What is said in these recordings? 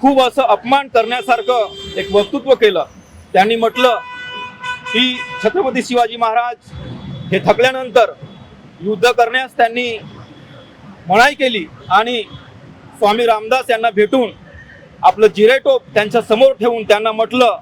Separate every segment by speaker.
Speaker 1: खूप असं अपमान करण्यासारखं एक वक्तृत्व केलं। त्यांनी म्हटलं की छत्रपती शिवाजी महाराज हे थकल्यानंतर युद्ध करण्यास त्यांनी मनाई केली आणि स्वामी रामदास यांना भेटून आपलं जिरेटोप त्यांच्या समोर ठेवून त्यांना म्हटलं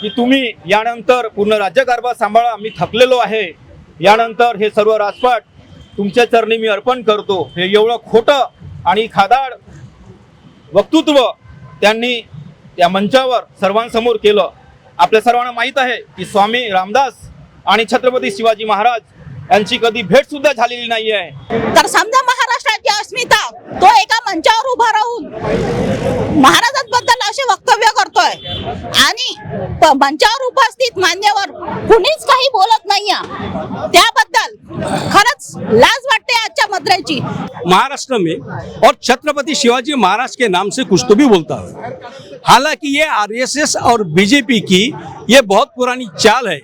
Speaker 1: की तुम्ही यानंतर पूर्ण राज्यकारभार सांभाळा, मी थकलेलो आहे, यानंतर हे सर्व राजपाट तुमच्या चरणी मी अर्पण करतो। हे एवढं खोटं आणि खादाड वक्तृत्व त्यांनी त्या मंचावर सर्वांसमोर केलं। आपल्या सर्वांना माहीत आहे की स्वामी रामदास आणि छत्रपती शिवाजी महाराज यांची कधी भेट सुद्धा झालेली नाही आहे।
Speaker 2: तर समजा महाराष्ट्राची अस्मिता तो एका मंचावर उभा राहून महाराजांबद्दल असे वक्तव्य करतोय आणि मंचावर उपस्थित मान्यवर कुणीच काही बोलत नाहीये, त्याबद्दल खरंच लाज वाटते आजच्या मंत्र्यांची।
Speaker 3: महाराष्ट्र में और छत्रपति शिवाजी महाराज के नाम से कुछ तो भी बोलता है। हालांकि ये आरएसएस और बीजेपी की ये बहुत पुरानी चाल है।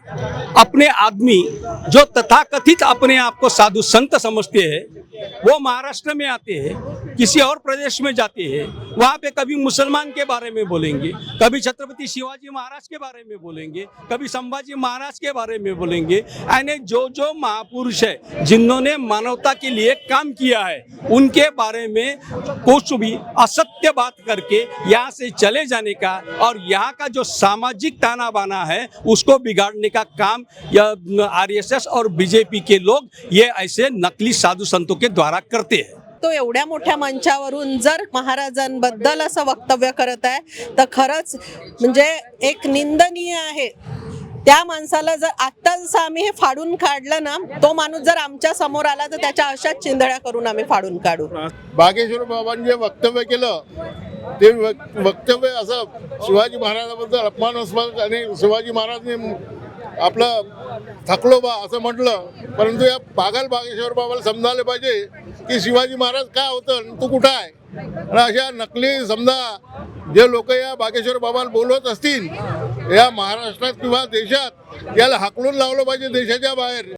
Speaker 3: अपने आदमी जो तथाकथित अपने आप को साधु संत समझते हैं वो महाराष्ट्र में आते हैं, किसी और प्रदेश में जाते हैं, वहाँ पे कभी मुसलमान के बारे में बोलेंगे, कभी छत्रपति शिवाजी महाराज के बारे में बोलेंगे, कभी संभाजी महाराज के बारे में बोलेंगे। यानी जो जो महापुरुष है जिन्होंने मानवता के लिए काम किया है उनके बारे में कुछ भी असत्य बात करके यहाँ से चले जाने का और यहाँ का जो सामाजिक ताना बाना है उसको बिगाड़ने का काम आरएसएस और बीजेपी के लोग ये ऐसे नकली साधु संतों के द्वारा करते हैं।
Speaker 4: तो एवढ्या मोठ्या मंचावरून जर महाराजांबद्दल असं वक्तव्य करत आहे तर खरंच म्हणजे एक निंदनीय आहे। त्या माणसाला जर आत्ता जसं आम्ही हे फाडून काढलं ना, तो माणूस जर आमच्या समोर आला तर त्याच्या अशाच चिंधड्या करून आम्ही फाडून काढू।
Speaker 5: बागेश्वर बाबांनी जे वक्तव्य केलं ते वक्तव्य असं शिवाजी महाराजांबद्दल अपमानास्पद आणि शिवाजी महाराजांनी आपलं थकलो बा असं म्हटलं, परंतु या पागल बागेश्वर बाबाला समजायला पाहिजे की शिवाजी महाराज काय होतं, तू कुठं आहे। आणि अशा नकली समजा जे लोक या बागेश्वर बाबाला बोलवत असतील या महाराष्ट्रात किंवा देशात, याला हाकलून लावलं पाहिजे देशाच्या बाहेर।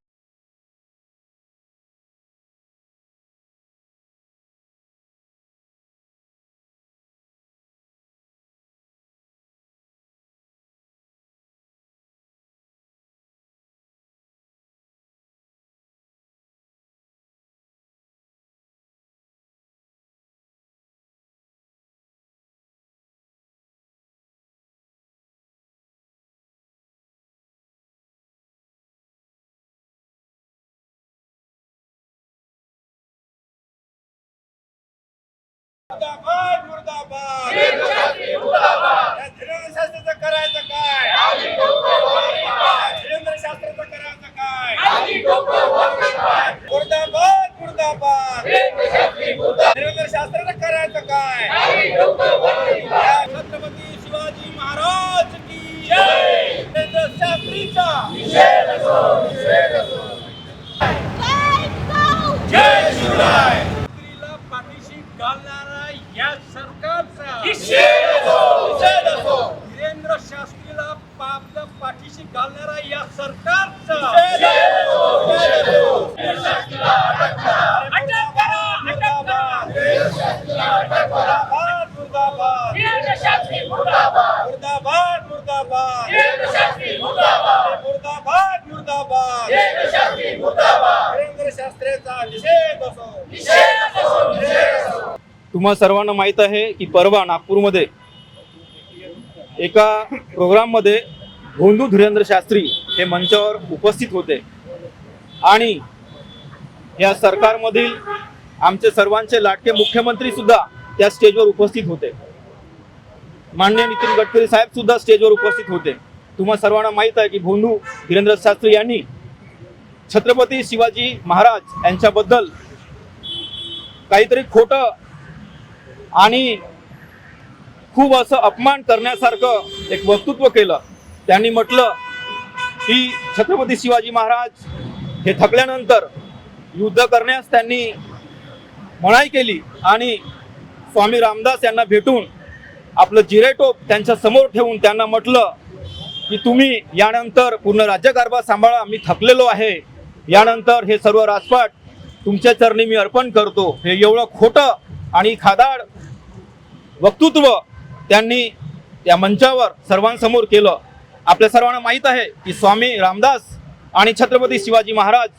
Speaker 1: मुर्दाबाद मुर्दाबाद मुर्दाबाद। धीरेंद्र शास्त्रीचं करायचं काय, धीरेंद्र शास्त्रीचं करायचं काय, मुर्दाबाद मुर्दाबाद। धीरेंद्र शास्त्रीचं करायचं काय, छत्रपती शिवाजी महाराज की जय, धीरेंद्र शास्त्रीचा जय शिवराय। स्त्रीला पाठीशी घालणारा या सरकारचा धीरेंद्र शास्त्रीला आपल्या पाठीशी घालणारा या सरकारचा मुर्दाबाद मुर्दाबाद मुर्दाबाद मुर्दाबाद। धीरेंद्र शास्त्रीचा निषेध असो। तुम्हा सर्वांना माहित आहे की परवा नागपूरमध्ये एका प्रोग्राममध्ये भोंदू धीरेंद्र शास्त्री हे मंचावर उपस्थित होते आणि या सरकारमधील आमचे सर्वांचे लाडके मुख्यमंत्री सुद्धा त्या स्टेजवर उपस्थित होते। माननीय नितीन गडकरी साहेब सुद्धा स्टेजवर उपस्थित होते। तुम्हा सर्वांना माहित आहे की भोंदू धीरेंद्र शास्त्री यांनी छत्रपती शिवाजी महाराज यांच्याबद्दल काहीतरी खोटं आणि खूप असं अपमान करण्यासारखं एक वक्तृत्व केलं। त्यांनी म्हटलं की छत्रपती शिवाजी महाराज हे थकल्यानंतर युद्ध करण्यास त्यांनी मनाई केली आणि स्वामी रामदास यांना भेटून आपलं जिरेटोप त्यांच्या समोर ठेवून त्यांना म्हटलं की तुम्ही यानंतर पूर्ण राज्यकारभार सांभाळा, मी थकलेलो आहे, यानंतर हे सर्व राजपाट तुमच्या चरणी मी अर्पण करतो। हे एवढं खोटं आणि खादाड वक्तृत्व त्यांनी त्या मंचावर सर्वांसमोर केलं. आपल्या सर्वांना माहीत आहे की स्वामी रामदास आणि छत्रपती शिवाजी महाराज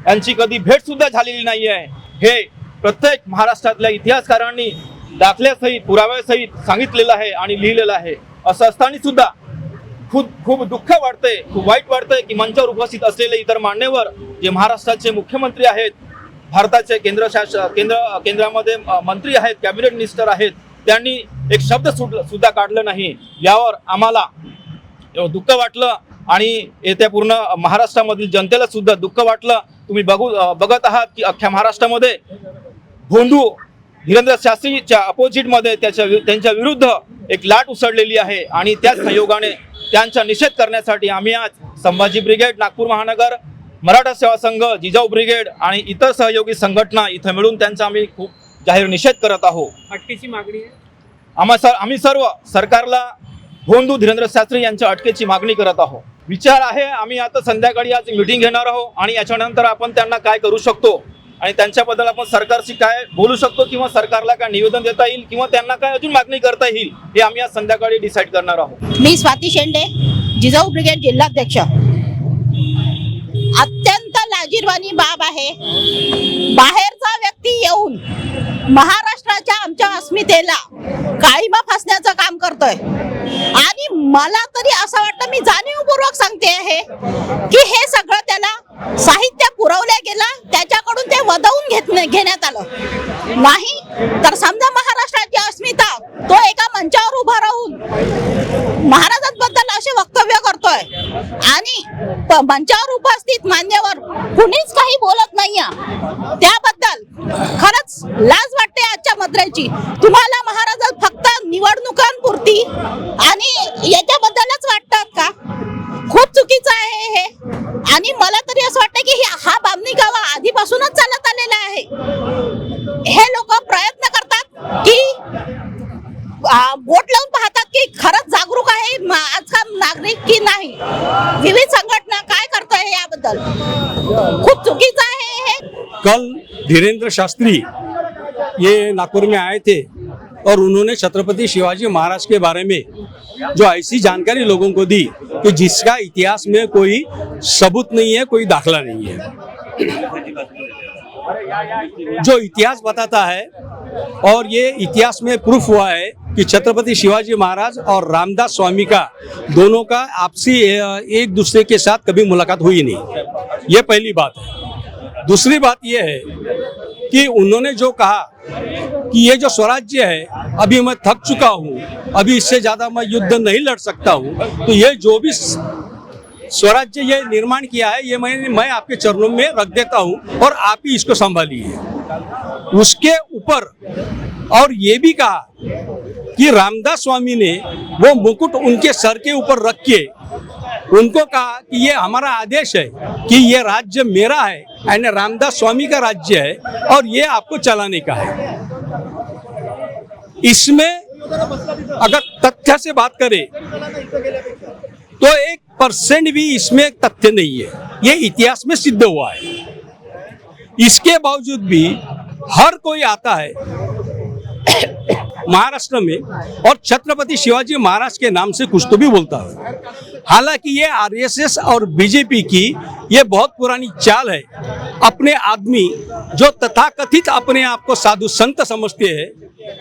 Speaker 1: यांची कधी भेट सुद्धा झालेली नाही आहे. हे प्रत्येक महाराष्ट्रातल्या इतिहासकारांनी दाखल्यासहित पुराव्यासहित सांगितलेलं आहे आणि लिहिलेलं आहे. असं असताना सुद्धा खूप दुःख वाटतंय, खूप वाईट वाटतंय की मंचावर उपस्थित असलेले इतर मान्यवर जे महाराष्ट्राचे मुख्यमंत्री आहेत, भारताचे केंद्रामध्ये मंत्री आहेत, कॅबिनेट मिनिस्टर आहेत, त्यांनी एक शब्द सुद्धा काढलं नाही. यावर आम्हाला दुःख वाटलं आणि येत्या पूर्ण महाराष्ट्रामधील जनतेला सुद्धा दुःख वाटलं. तुम्ही बघत आहात की अख्ख्या महाराष्ट्रामध्ये भोंदू धीरेंद्र शास्त्रीच्या अपोजिटमध्ये त्यांच्या विरुद्ध एक लाट उसळलेली आहे आणि त्याच संयोगाने त्यांचा निषेध करण्यासाठी आम्ही आज संभाजी ब्रिगेड, नागपूर महानगर, मराठा सेवा संघ, जिजाऊ ब्रिगेड आणि इतर सहयोगी संघटना इथं मिळून त्यांचा आम्ही खूप जाहीर निषेध करत आहोत.
Speaker 6: अटकेची मागणी आहे.
Speaker 1: आम्ही सर्व सरकारला भोंदू धीरेंद्र शास्त्री यांच्या अटकेची मागणी करत आहोत. विचार आहे आम्ही आता संध्याकाळी आज मीटिंग घेणार आहोत आणि याच्यानंतर आपण त्यांना काय करू शकतो आणि त्यांच्याबद्दल आपण सरकारशी काय बोलू शकतो किंवा सरकारला काय निवेदन देता येईल किंवा त्यांना काय अजून मागणी करता येईल हे आम्ही आज संध्याकाळी डिसाईड करणार आहोत.
Speaker 2: मी स्वाती शेंडे, जिजाऊ ब्रिगेड जिल्हाध्यक्ष. अत्यंत लाजिरवाणी बाब आहे. बाहेरचा व्यक्ती येऊन महाराष्ट्राच्या आमच्या अस्मितेला काळीमा फासण्याचं काम करतोय आणि मला तरी असं वाटतं, मी जाणीवपूर्वक सांगते आहे की हे सगळं त्याला साहित्य पुरवल्या गेलं, त्याच्याकडून ते वदवून घेण्यात आलं नाही. तर समजा महाराष्ट्राची अस्मिता तो एका मंचावर उभा राहून महाराजांबद्दल असे वक्तव्य करतोय आणि मंचावर उपस्थित मान्यवर कुणीच काही बोलत नाहीये. त्याबद्दल खरंच लाज वाटते आजच्या मद्रेची. तुम्हाला महाराज फक्त निवडणुकांपुरती आणि याच्याबद्दलच वाटतात का? खूप चुकीचं आहे हे. आणि मला तरी असं वाटतं की हा बामणी गावा आधीपासूनच चालत आलेला आहे. हे लोक प्रयत्न करतात की बोट लावून पाहतात की खरंच जागरूक आहे आजकाल नागरिक की नाही. विविध संघटना काय करतोय याबद्दल खूप चुकीचं आहे हे.
Speaker 3: कल धीरेंद्र शास्त्री ये नागपुर में आए थे और उन्होंने छत्रपति शिवाजी महाराज के बारे में जो ऐसी जानकारी लोगों को दी कि जिसका इतिहास में कोई सबूत नहीं है, कोई दाखला नहीं है. जो इतिहास बताता है और ये इतिहास में प्रूफ हुआ है कि छत्रपति शिवाजी महाराज और रामदास स्वामी का दोनों का आपसी एक दूसरे के साथ कभी मुलाकात हुई नहीं. ये पहली बात है. दूसरी बात ये है कि उन्होंने जो कहा कि ये जो स्वराज्य है, अभी मैं थक चुका हूँ, अभी इससे ज्यादा मैं युद्ध नहीं लड़ सकता हूँ, तो ये जो भी स्वराज्य ये निर्माण किया है ये मैं आपके चरणों में रख देता हूँ और आप ही इसको संभालिए. उसके ऊपर और ये भी कहा कि रामदास स्वामी ने वो मुकुट उनके सर के ऊपर रख के उनको कहा कि ये हमारा आदेश है कि ये राज्य मेरा है, यानी रामदास स्वामी का राज्य है और ये आपको चलाने का है. इसमें अगर तथ्य से बात करें तो 1% भी इसमें तथ्य नहीं है. ये इतिहास में सिद्ध हुआ है. इसके बावजूद भी हर कोई आता है महाराष्ट्र में और छत्रपति शिवाजी महाराज के नाम से कुछ तो भी बोलता है. हालांकि ये आरएसएस और बीजेपी की ये बहुत पुरानी चाल है. अपने आदमी जो तथाकथित अपने आप को साधु संत समझते हैं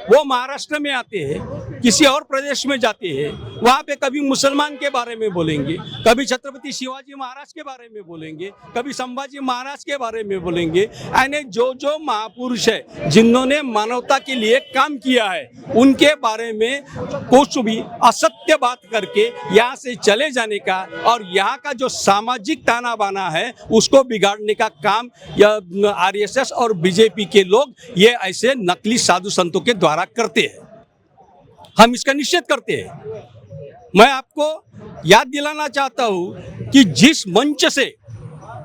Speaker 3: वो महाराष्ट्र में आते हैं, किसी और प्रदेश में जाते हैं, वहाँ पे कभी मुसलमान के बारे में बोलेंगे, कभी छत्रपति शिवाजी महाराज के बारे में बोलेंगे, कभी संभाजी महाराज के बारे में बोलेंगे. यानी जो महापुरुष है जिन्होंने मानवता के लिए काम किया है उनके बारे में कुछ भी असत्य बात करके यहाँ से चले जाने का और यहाँ का जो सामाजिक ताना बाना है उसको बिगाड़ने का काम आरएसएस और बीजेपी के लोग ये ऐसे नकली साधु संतों के द्वारा करते हैं. हम इसका निषेध करते हैं. मैं आपको याद दिलाना चाहता हूँ कि जिस मंच से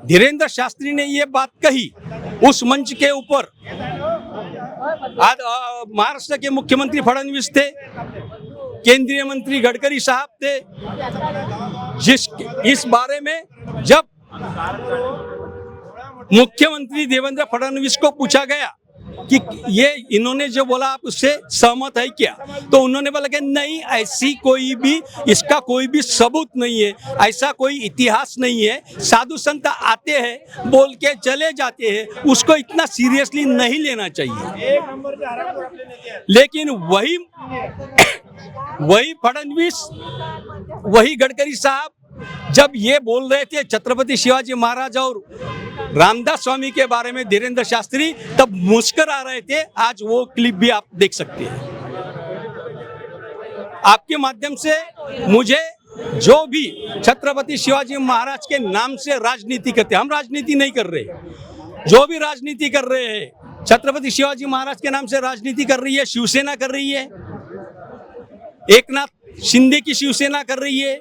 Speaker 3: धीरेंद्र शास्त्री ने ये बात कही उस मंच के ऊपर आज महाराष्ट्र के मुख्यमंत्री फडणवीस थे, केंद्रीय मंत्री गडकरी साहब थे. इस बारे में जब मुख्यमंत्री देवेंद्र फडणवीस को पूछा गया कि ये इन्होंने जो बोला आप उससे सहमत है क्या? तो उन्होंने बोला कि नहीं, ऐसी कोई भी इसका कोई भी सबूत नहीं है, ऐसा कोई इतिहास नहीं है, साधु संत आते हैं बोल के चले जाते हैं, उसको इतना सीरियसली नहीं लेना चाहिए। लेकिन वही फडणवीस, वही गडकरी साहब जब ये बोल रहे थे छत्रपति शिवाजी महाराज और रामदास स्वामी के बारे में धीरेन्द्र शास्त्री, तब मुस्कुरा रहे थे। आज वो क्लिप भी आप देख सकते हैं। आपके माध्यम से मुझे जो भी छत्रपति शिवाजी महाराज के नाम से राजनीति करते, हम राजनीति नहीं कर रहे, जो भी राजनीति कर रहे हैं छत्रपति शिवाजी महाराज के नाम से राजनीति कर रही है, शिवसेना कर रही है, एकनाथ शिंदे की शिवसेना कर रही है,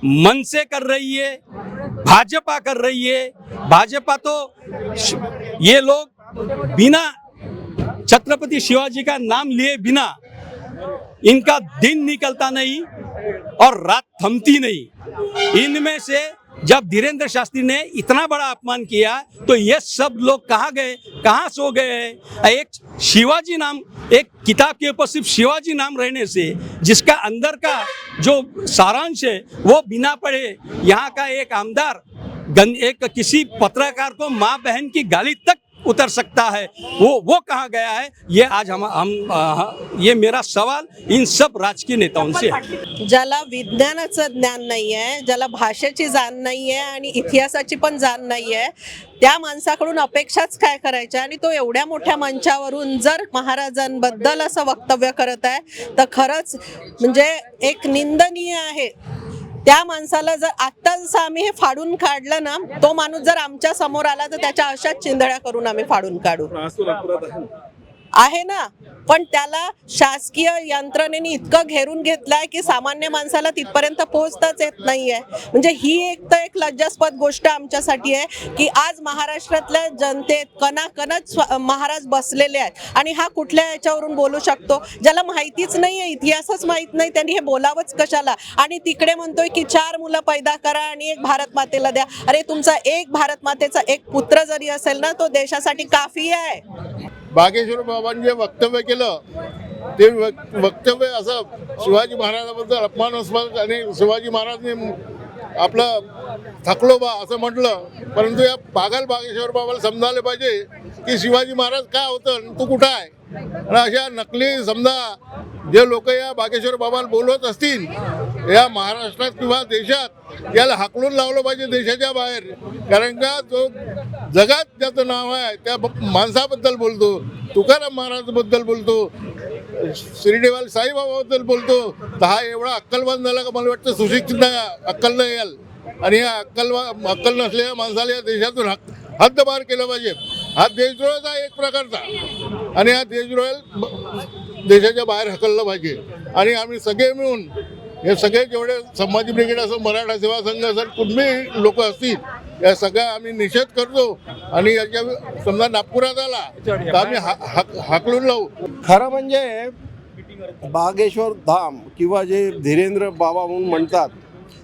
Speaker 3: मनसे कर रही है, भाजपा कर रही है। भाजपा तो ये लोग बिना छत्रपति शिवाजी का नाम लिए बिना इनका दिन निकलता नहीं और रात थमती नहीं। इनमें से जब धीरेन्द्र शास्त्री ने इतना बड़ा अपमान किया तो ये सब लोग कहाँ गए, कहाँ सो गए हैं? एक शिवाजी नाम, एक किताब के ऊपर सिर्फ शिवाजी नाम रहने से जिसका अंदर का जो सारांश है वो बिना पढ़े यहाँ का एक आमदार एक किसी पत्रकार को माँ बहन की गाली तक उतर सकता है, वो कहाँ गया है? ये आज ये मेरा सवाल इन सब राजकीय नेताओं से है।
Speaker 4: ज्याला विज्ञानाचं ज्ञान नाही आहे, ज्याला भाषेची जाण नाही आहे आणि इतिहासाची पण जाण नाही आहे, त्या माणसाकडून अपेक्षाच काय करायच्या? आणि तो एवढ्या मोठ्या मंचावरून जर महाराजांबद्दल असं वक्तव्य करत आहे तर खरंच म्हणजे एक निंदनीय आहे। त्या माणसाला जर आत्ता जसं आम्ही हे फाडून काढलं ना, तो माणूस जर आमच्या समोर आला तर त्याच्या अशाच चिंधड्या करून आम्ही फाडून काढू। आहे ना, पण त्याला शासकीय यंत्रणेने इतकं घेरून घेतलंय की सामान्य माणसाला तिथपर्यंत पोहोचताच येत नाहीये। म्हणजे ही एक तर एक लज्जास्पद गोष्ट आमच्यासाठी आहे की आज महाराष्ट्रातल्या जनतेत कणाकणच महाराज बसलेले आहेत आणि हा कुठल्या याच्यावरून बोलू शकतो? ज्याला माहितीच नाहीये, इतिहासच माहित नाही, त्यांनी हे बोलावंच कशाला? आणि तिकडे म्हणतोय की 4 मुलं पैदा करा आणि एक भारत मातेला द्या। अरे तुमचा एक भारत मातेचा एक पुत्र जरी असेल ना, तो देशासाठी काफी आहे।
Speaker 5: बागेश्वर बाबांनी जे वक्तव्य केलं ते वक्तव्य असं शिवाजी महाराजांबद्दल अपमानास्पद आणि शिवाजी महाराजांनी आपलं थकलो बा असं म्हटलं, परंतु या पागल बागेश्वर बाबाला समजायला पाहिजे की शिवाजी महाराज काय होतं आणि तू कुठं आहे? आणि अशा नकली समजा जे लोक या बागेश्वर बाबाला बोलवत असतील या महाराष्ट्रात किंवा देशात, याला हाकलून लावलं पाहिजे देशाच्या बाहेर। कारण का तो जगात ज्याचं नाव आहे त्या माणसाबद्दल बोलतो, तुकाराम महाराजबद्दल बोलतो, शिर्डीवाल साईबाबाबद्दल बोलतो, तर हा एवढा अक्कलवान झाला का मला वाटतं सुशिक्षित अक्कल नाही याल। आणि या अक्कल नसलेल्या माणसाला या देशातून हद्दपार केलं पाहिजे। हा देशद्रोहाचा एक प्रकारचा आणि हा देशद्रोह देशाच्या बाहेर हकललं पाहिजे। आणि आम्ही सगळे मिळून हे सगळे जेवढे संभाजी ब्रिगेड असो, मराठा सेवा संघ असेल, कुठलेही लोक असतील, या सगळ्या आम्ही निषेध करतो आणि याच्या समजा नागपुरात आला तर आम्ही हाकलून लावू।
Speaker 6: खरं म्हणजे बागेश्वर धाम किंवा जे धीरेंद्र बाबा म्हणून म्हणतात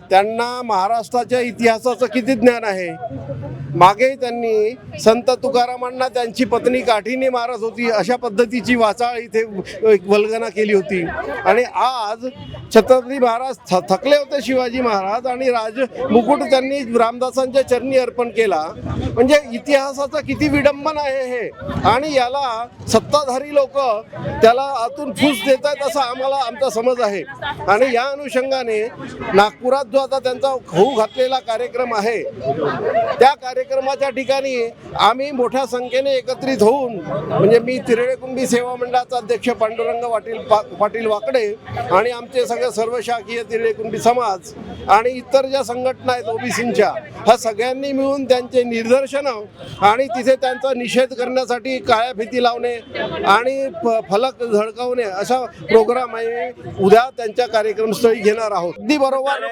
Speaker 6: त्यांना महाराष्ट्राच्या इतिहासाचं किती ज्ञान आहे? मागे त्यांनी संत तुकारामांना त्यांची पत्नी काठीने मारत होती अशा पद्धतीची वाचाळ इथे वल्गना केली होती। आणि आज छत्रपती महाराज थकले होते शिवाजी महाराज आणि राज मुकुट त्यांनी रामदासांच्या चरणी अर्पण केला। म्हणजे इतिहासाचा किती विडंबन आहे हे, आणि याला सत्ताधारी लोक त्याला आतून फूस देत आहेत असा आमचा समज आहे। आणि या अनुषंगाने नागपुरात जो आता त्यांचा होऊ घातलेला कार्यक्रम आहे त्या कार्यक्रमाच्या ठिकाणी आम्ही मोठ्या संख्येने एकत्रित होऊन, म्हणजे मी तिरळे कुंभी सेवा मंडळाचा अध्यक्ष पांडुरंग पाटील वाकडे आणि आमचे सगळे सर्व शाखीय तिरळे कुंभी समाज आणि इतर ज्या संघटना आहेत ओबीसींच्या, ह्या सगळ्यांनी मिळून त्यांचे निदर्शनं आणि तिथे त्यांचा निषेध करण्यासाठी काळ्या फिती लावणे आणि फलक झळकावणे असा प्रोग्राम आहे उद्या त्यांच्या कार्यक्रमस्थळी घेणार आहोत। अगदी बरोबर,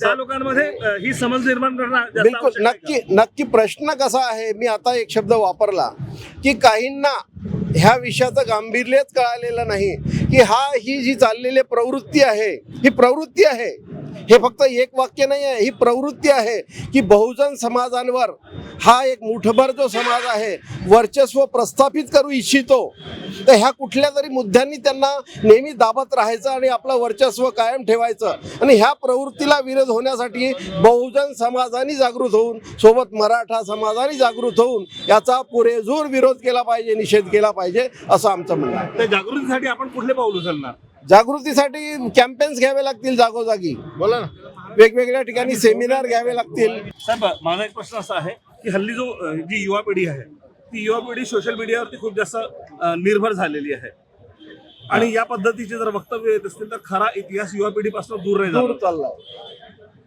Speaker 7: त्या लोकांमध्ये ही समज निर्माण करणं
Speaker 6: बिलकुल नक्की प्रश्न कसा आहे, मी आता एक शब्द वापरला की काहींना ह्या विषयाचं गांभीर्यच कळालेलं नाही की ही जी चाललेली प्रवृत्ती आहे ही प्रवृत्ती आहे हे फक्त एक वाक्य नाही आहे, ही प्रवृत्ती आहे की बहुजन समाजांवर हा एक मुठभर जो समाज आहे वर्चस्व प्रस्थापित करू इच्छितो. तर ह्या कुठल्या तरी मुद्द्यांनी त्यांना नेहमी दाबत राहायचं आणि आपलं वर्चस्व कायम ठेवायचं. आणि ह्या प्रवृत्तीला विरोध होण्यासाठी बहुजन समाजाने जागृत होऊन, सोबत मराठा समाजाने जागृत होऊन याचा पुरेपूर विरोध केला पाहिजे, निषेध केला पाहिजे असं आमचं म्हणणं आहे.
Speaker 7: त्या जागृतीसाठी आपण कुठले पाऊल उचलणार?
Speaker 6: जागृतीसाठी कॅम्पेन्स घ्यावे लागतील, जागोजागी
Speaker 5: बोला ना.
Speaker 6: वेगवेगळ्या ठिकाणी सेमिनार घ्यावे लागतील.
Speaker 7: साहेब, माझा एक प्रश्न असा आहे की हल्ली जी युवा पिढी आहे ती युवा पिढी सोशल मीडियावरती खूप जास्त निर्भर झालेली आहे आणि या पद्धतीचे जर वक्तव्य येत असतील तर खरा इतिहास युवा पिढीपासून दूर नाही
Speaker 6: दूर
Speaker 7: जाणार.
Speaker 6: चाललाय.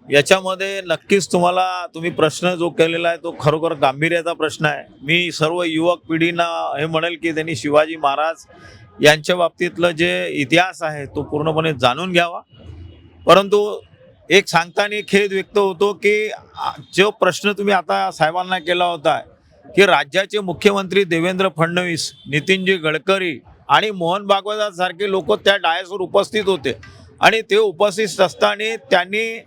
Speaker 1: याच्यामध्ये नक्कीच तुम्ही प्रश्न जो केलेला आहे तो खरोखर गांभीर्याचा प्रश्न आहे. मी सर्व युवक पिढींना हे म्हणेल की त्यांनी शिवाजी महाराज यांच्या बाबतीतलं जे इतिहास आहे तो पूर्णपणे जाणून घ्यावा. परंतु एक सांगताना खेद व्यक्त होतो की जो प्रश्न तुम्ही आता साहेबांना केला होता की राज्याचे मुख्यमंत्री देवेंद्र फडणवीस, नितीनजी गडकरी आणि मोहन भागवत सारखे लोक त्या डायसवर उपस्थित होते आणि ते उपस्थित असताना त्यांनी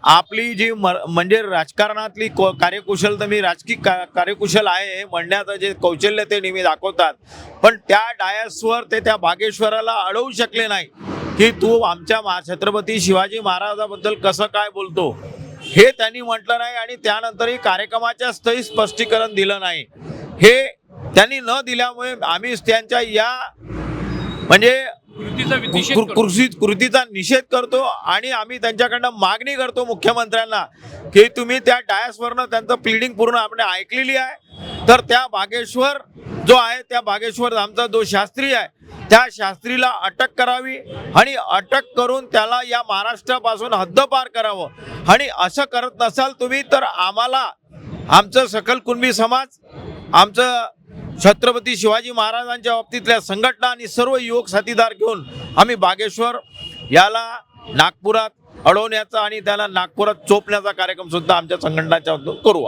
Speaker 1: आपली जी म्हणजे राजकारणातली कार्यकुशलता, मी राजकीय कार्यकुशल आहे हे म्हणण्याचं जे कौशल्य ते नेहमी दाखवतात, पण त्या डायसवर ते त्या बागेश्वराला अडवू शकले नाही की तू आमच्या छत्रपती शिवाजी महाराजाबद्दल कसं काय बोलतो, हे त्यांनी म्हटलं नाही. आणि त्यानंतरही कार्यक्रमाच्या स्थळी स्पष्टीकरण दिलं नाही. हे त्यांनी न दिल्यामुळे आम्ही त्यांच्या या म्हणजे कृतीचा निषेध करतो आणि आम्ही त्यांच्याकडनं मागणी करतो मुख्यमंत्र्यांना की तुम्ही त्या डायसवरनं त्यांचं प्लीडिंग पूर्ण आपण ऐकलेली आहे, तर त्या बागेश्वर जो आहे त्या बागेश्वर आमचा जो शास्त्री आहे त्या शास्त्रीला अटक करावी आणि अटक करून त्याला या महाराष्ट्रापासून हद्दपार करावं. आणि असं करत नसाल तुम्ही तर आम्हाला, आमचं सकल कुणबी समाज, आमचं छत्रपती शिवाजी महाराजांच्या बाबतीतल्या संघटना आणि सर्व युवक साथीदार घेऊन आम्ही बागेश्वर याला नागपुरात अडवण्याचा आणि त्याला नागपुरात चोपण्याचा कार्यक्रम सुद्धा आमच्या संघटनाच्या करू.